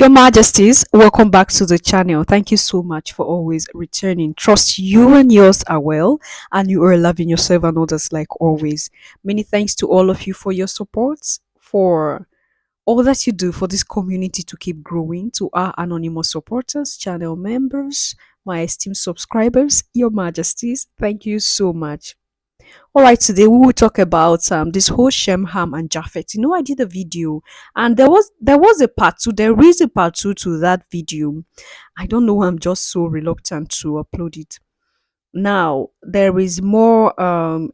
Your Majesties, welcome back to the channel. Thank you so much for always returning. Trust you and yours are well, and you are loving yourself and others like always. Many thanks to all of you for your support, for all that you do for this community to keep growing, to our anonymous supporters, channel members, my esteemed subscribers, Your Majesties. Thank you so much. All right, today we will talk about this whole Shem, Ham, and Japhet. I did a video, and there was a part two. There is a part two to that video. I don't know. I'm just so reluctant to upload it. Now there is more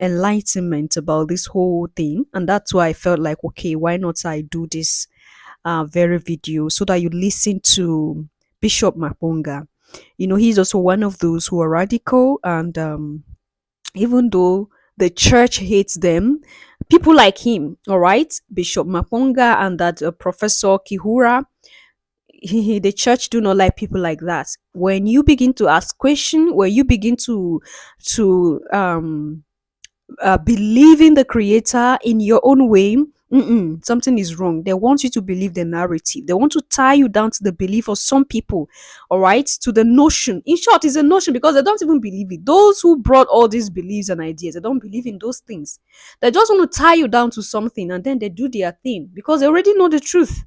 enlightenment about this whole thing, and that's why I felt like, okay, why not I do this very video so that you listen to Bishop Maponga. He's also one of those who are radical, and even though the church hates them, people like him, all right, Bishop Maponga and that Professor Kihura, the church do not like people like that. When you begin to ask questions, when you begin to believe in the creator in your own way, something is wrong. They want you to believe the narrative. They want to tie you down to the belief of some people, all right, to the notion. In short, it's a notion because they don't even believe it. Those who brought all these beliefs and ideas, they don't believe in those things. They just want to tie you down to something, and then they do their thing because they already know the truth.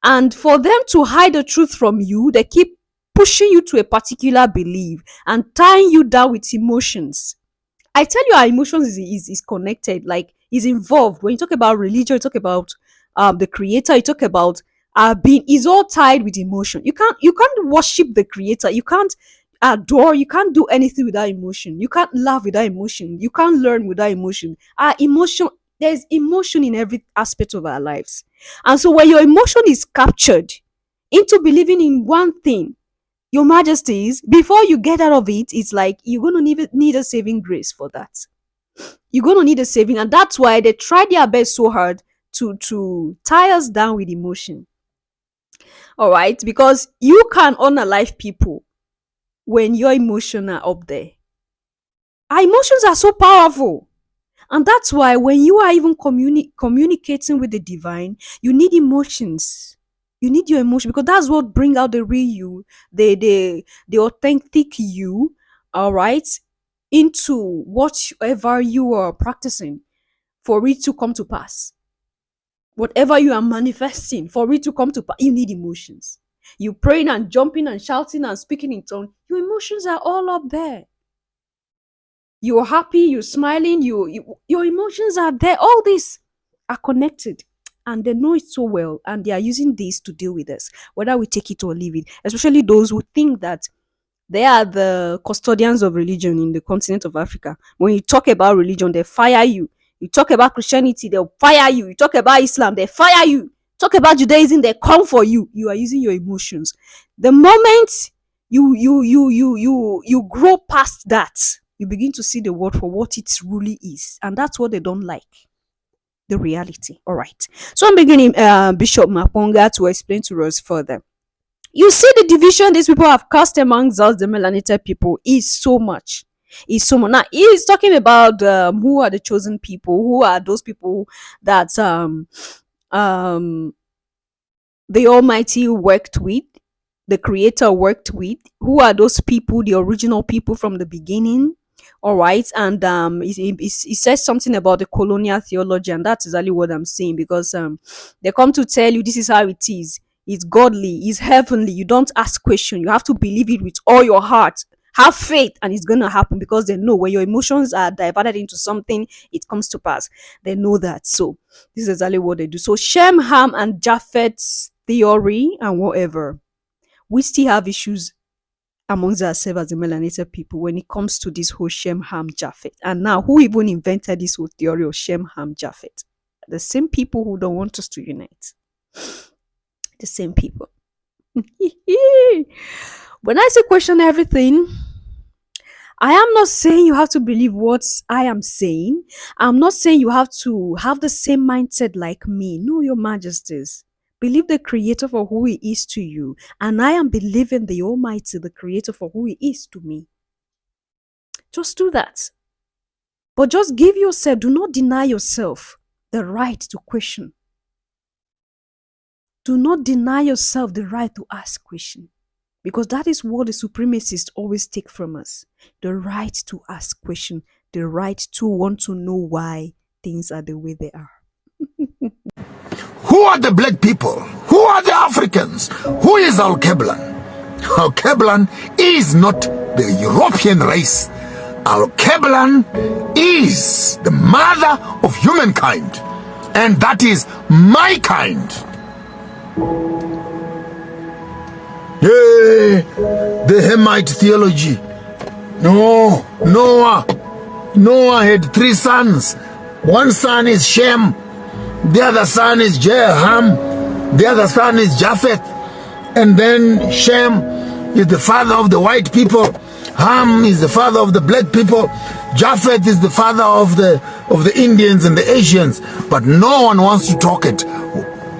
And for them to hide the truth from you, they keep pushing you to a particular belief and tying you down with emotions. I tell you, our emotions is connected, like is involved. When you talk about religion, you talk about the creator, you talk about being, is all tied with emotion. You can't worship the creator, you can't adore, you can't do anything without emotion. You can't love without emotion. You can't learn without emotion. Our emotion, there's emotion in every aspect of our lives. And so when your emotion is captured into believing in one thing, your Majesties, before you get out of it, it's like you're going to need a saving grace for that. You're going to need a saving. And that's why they try their best so hard to tie us down with emotion. All right? Because you can unalive people when your emotions are up there. Our emotions are so powerful. And that's why when you are even communicating with the divine, you need emotions. You need your emotion because that's what bring out the real you, the authentic you, all right, into whatever you are practicing for it to come to pass. Whatever you are manifesting for it to come to pass, you need emotions. You praying and jumping and shouting and speaking in tongues, your emotions are all up there. You're happy, you're smiling, your emotions are there. All these are connected, and they know it so well, and they are using this to deal with us, whether we take it or leave it. Especially those who think that they are the custodians of religion in the continent of Africa. When you talk about religion, they fire you. You talk about Christianity, they'll fire you. You talk about Islam, they fire you. Talk about Judaism, they come for you. You are using your emotions. The moment you grow past that, you begin to see the world for what it really is, and that's what they don't like, the reality. All right, so I'm beginning Bishop Maponga to explain to us further. You see, the division these people have cast amongst us, the melanated people, is so much. Now he is talking about who are the chosen people, who are those people that um the Almighty worked with, the Creator worked with. Who are those people? The original people from the beginning. All right, and he says something about the colonial theology, and that's exactly what I'm saying, because they come to tell you this is how it is. It's godly, it's heavenly. You don't ask question. You have to believe it with all your heart. Have faith, and it's gonna happen, because they know when your emotions are diverted into something, it comes to pass. They know that. So this is exactly what they do. So Shem, Ham, and Japheth's theory and whatever, we still have issues amongst ourselves as the melanated people when it comes to this whole Shem, Ham, Japheth. And now, who even invented this whole theory of Shem, Ham, Japheth? The same people who don't want us to unite. The same people. When I say question everything, I am not saying you have to believe what I am saying. I'm not saying you have to have the same mindset like me. No, Your Majesties. Believe the Creator for who He is to you. And I am believing the Almighty, the Creator, for who He is to me. Just do that. But just give yourself, do not deny yourself the right to question. Do not deny yourself the right to ask questions, because that is what the supremacists always take from us. The right to ask questions, the right to want to know why things are the way they are. Who are the black people? Who are the Africans? Who is Al-Keblan? Al-Keblan is not the European race. Al-Keblan is the mother of humankind, and that is my kind. Hey, the Hemite theology. No, Noah had 3 sons. One son is Shem, the other son is Ham, the other son is Japheth, and then Shem is the father of the white people, Ham is the father of the black people, Japheth is the father of the Indians and the Asians. But no one wants to talk it.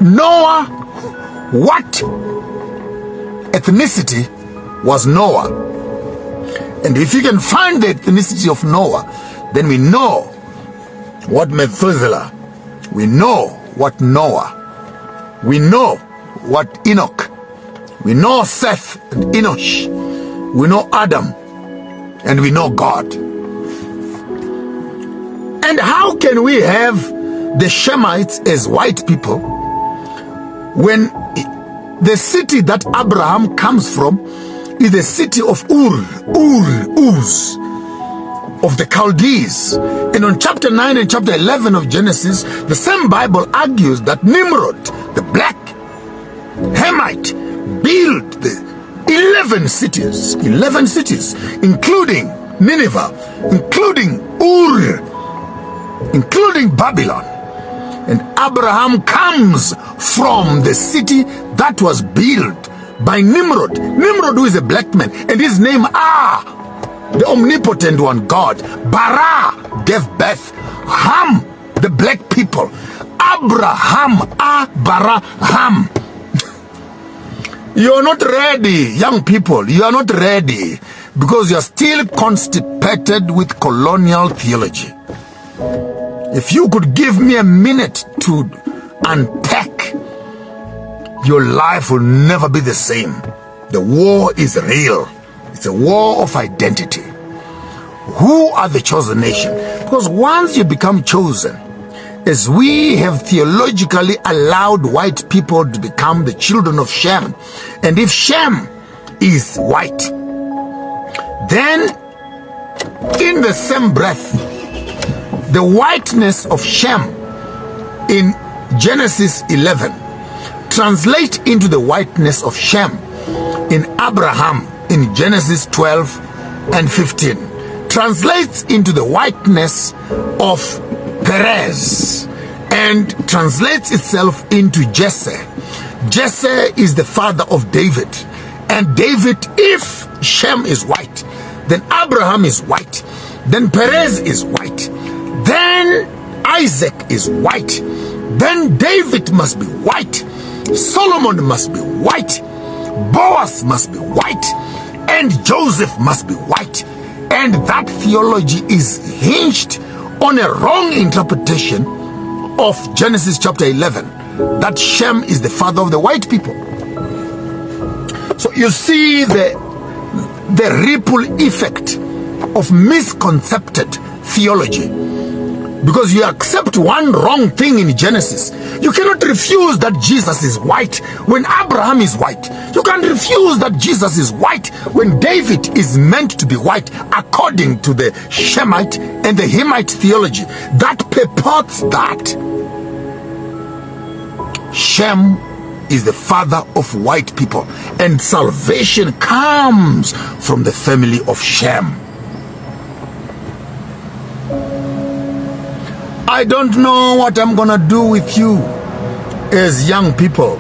Noah, what ethnicity was Noah? And if you can find the ethnicity of Noah, then we know what Methuselah, we know what Noah, we know what Enoch, we know Seth and Enosh, we know Adam, and we know God. And how can we have the Shemites as white people when the city that Abraham comes from is the city of Uz, of the Chaldees? And on chapter 9 and chapter 11 of Genesis, the same Bible argues that Nimrod, the black Hamite, built the 11 cities, including Nineveh, including Ur, including Babylon. And Abraham comes from the city that was built by Nimrod. Nimrod, who is a black man, and his name the omnipotent one, God. Bara gave birth. Ham, the black people. Abraham, Abraham. You are not ready, young people. You are not ready because you are still constipated with colonial theology. If you could give me a minute to unpack, your life will never be the same. The war is real. It's a war of identity. Who are the chosen nation? Because once you become chosen, as we have theologically allowed white people to become the children of Shem, and if Shem is white, then in the same breath, the whiteness of Shem in Genesis 11 translate into the whiteness of Shem in Abraham in Genesis 12 and 15, translates into the whiteness of Perez and translates itself into Jesse. Jesse is the father of David, and David, if Shem is white, then Abraham is white, then Perez is white, then Isaac is white, then David must be white, Solomon must be white, Boaz must be white, and Joseph must be white. And that theology is hinged on a wrong interpretation of Genesis chapter 11, that Shem is the father of the white people. So you see the ripple effect of misconcepted theology. Because you accept one wrong thing in Genesis, you cannot refuse that Jesus is white when Abraham is white. You can't refuse that Jesus is white when David is meant to be white according to the Shemite and the Hemite theology that purports that Shem is the father of white people and salvation comes from the family of Shem. I don't know what I'm gonna do with you as young people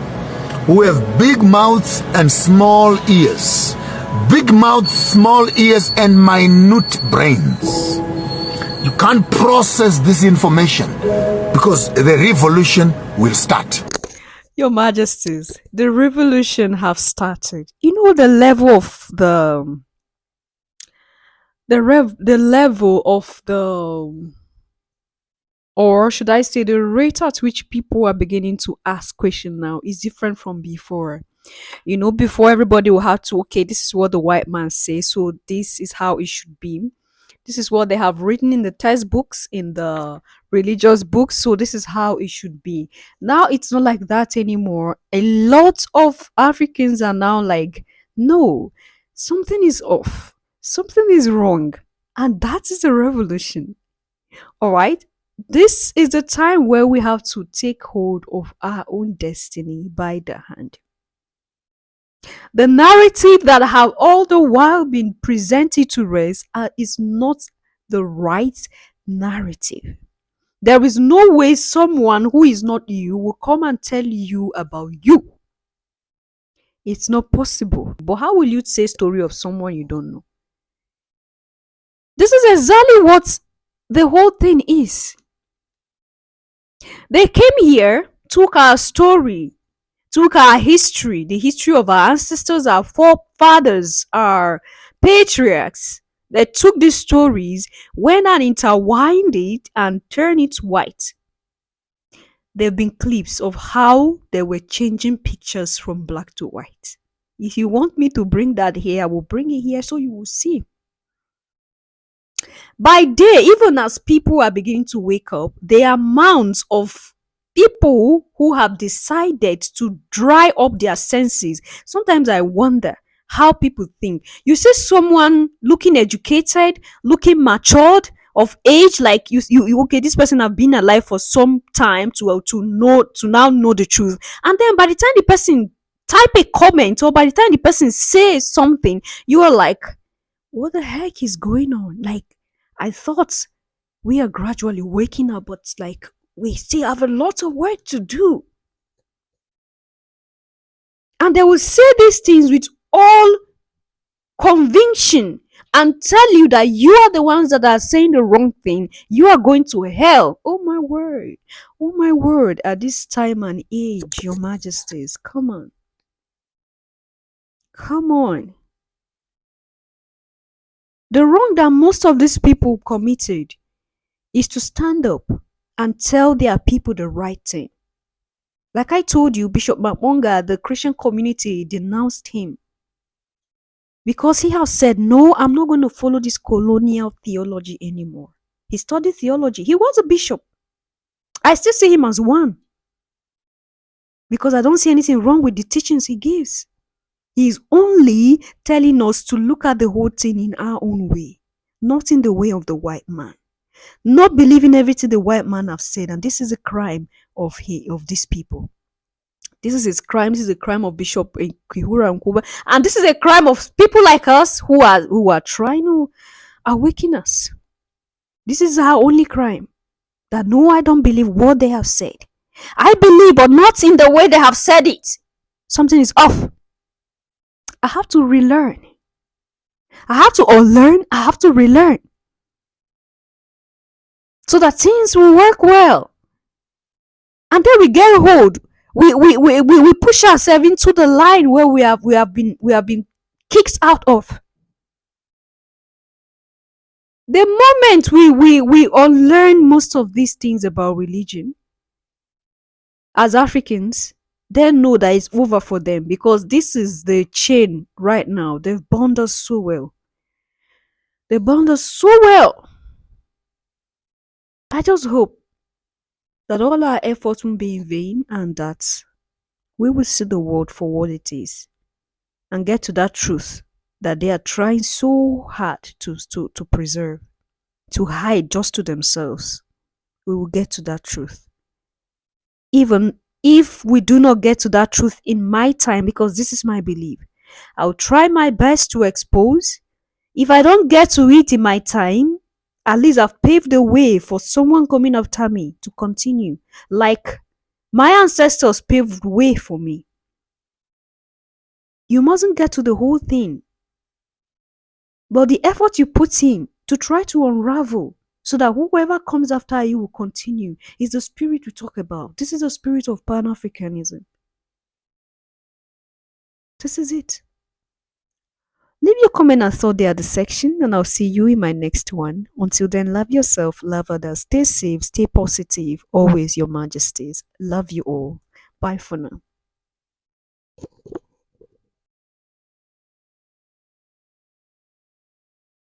who have big mouths and small ears. Big mouths, small ears, and minute brains. You can't process this information because the revolution will start. Your Majesties, the revolution have started. You know the level of the level of the Or should I say the rate at which people are beginning to ask questions now is different from before. You know, before everybody will have to, okay, this is what the white man says, so this is how it should be. This is what they have written in the textbooks, in the religious books, so this is how it should be. Now it's not like that anymore. A lot of Africans are now like, no, something is off, something is wrong. And that is a revolution. All right. This is the time where we have to take hold of our own destiny by the hand. The narrative that have all the while been presented to us is not the right narrative. There is no way someone who is not you will come and tell you about you. It's not possible. But how will you say story of someone you don't know? This is exactly what the whole thing is. They came here, took our story, took our history, the history of our ancestors, our forefathers, our patriarchs. They took these stories, went and intertwined it and turned it white. There have been clips of how they were changing pictures from black to white. If you want me to bring that here, I will bring it here so you will see. By day, even as people are beginning to wake up, there are mounds of people who have decided to dry up their senses. Sometimes I wonder how people think. You see someone looking educated, looking matured, of age, like you okay, this person have been alive for some time to now know the truth. And then by the time the person type a comment, or by the time the person says something, you are like, what the heck is going on? Like, I thought we are gradually waking up, but like we still have a lot of work to do. And they will say these things with all conviction and tell you that you are the ones that are saying the wrong thing. You are going to hell. Oh my word. Oh my word. At this time and age, your majesties, come on. Come on. The wrong that most of these people committed is to stand up and tell their people the right thing. Like I told you, Bishop Maponga, the Christian community denounced him because he has said, no, I'm not going to follow this colonial theology anymore. He studied theology. He was a bishop. I still see him as one because I don't see anything wrong with the teachings he gives. He's only telling us to look at the whole thing in our own way, not in the way of the white man. Not believing everything the white man have said, and this is a crime of these people. This is his crime. This is a crime of Bishop Kihura and Kuba, and this is a crime of people like us who are trying to awaken us. This is our only crime. That no, I don't believe what they have said. I believe, but not in the way they have said it. Something is off. I have to relearn. I have to unlearn. I have to relearn. So that things will work well. And then we get hold. We push ourselves into the line where we have been kicked out of. The moment we unlearn most of these things about religion, as Africans, they know that it's over for them because this is the chain right now. They've bound us so well. They bound us so well. I just hope that all our efforts won't be in vain and that we will see the world for what it is and get to that truth that they are trying so hard to preserve, to hide just to themselves. We will get to that truth. Even if we do not get to that truth in my time, because this is my belief, I'll try my best to expose. If I don't get to it in my time, at least I've paved the way for someone coming after me to continue. Like my ancestors paved way for me. You mustn't get to the whole thing. But the effort you put in to try to unravel so that whoever comes after you will continue is the spirit we talk about. This is the spirit of Pan-Africanism. This is it. Leave your comment and thought there at the section, and I'll see you in my next one. Until then, love yourself, love others, stay safe, stay positive. Always your majesties. Love you all. Bye for now.